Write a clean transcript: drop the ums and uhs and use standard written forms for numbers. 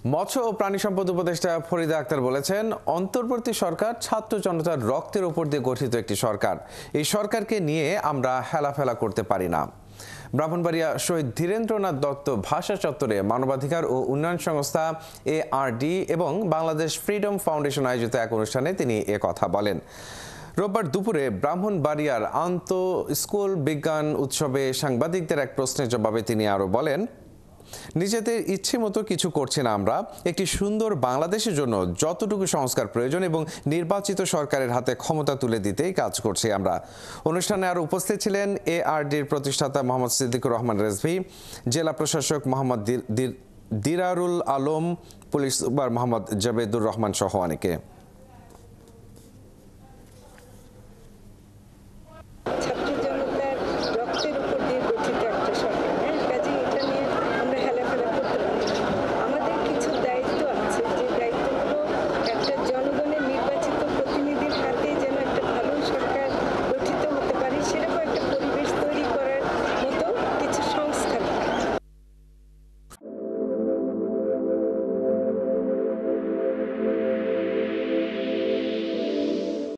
মৎস্য ও প্রাণী সম্পদ উপদেষ্টা ফরিদা আক্তার বলেছেন, অন্তর্বর্তী সরকার ছাত্র জনতার রক্তের উপর দিয়ে গঠিত একটি সরকার। এই সরকারকে নিয়ে আমরা হেলাফেলা করতে পারি না। ব্রাহ্মণবাড়িয়া শহীদ ধীরেন্দ্রনাথ দত্ত ভাষা চত্বরে মানবাধিকার ও উন্নয়ন সংস্থা ARD এবং বাংলাদেশ ফ্রিডম ফাউন্ডেশন আয়োজিত এক অনুষ্ঠানে তিনি কথা বলেন। রোববার দুপুরে ব্রাহ্মণবাড়িয়ার স্কুল বিজ্ঞান উৎসবে সাংবাদিকদের এক প্রশ্নের জবাবে তিনি আরও বলেন, নিজেদের ইচ্ছে মতো কিছু করছি না। আমরা একটি সুন্দর বাংলাদেশের জন্য যতটুকু সংস্কার প্রয়োজন এবং নির্বাচিত সরকারের হাতে ক্ষমতা তুলে দিতেই কাজ করছি আমরা। অনুষ্ঠানে আরও উপস্থিত ছিলেন ARDর প্রতিষ্ঠাতা মোহাম্মদ সিদ্দিকুর রহমান রেজভী, জেলা প্রশাসক মোহাম্মদ দিরারুল আলম, পুলিশ সুপার মোহাম্মদ জাবেদুর রহমান সহ অনেকে।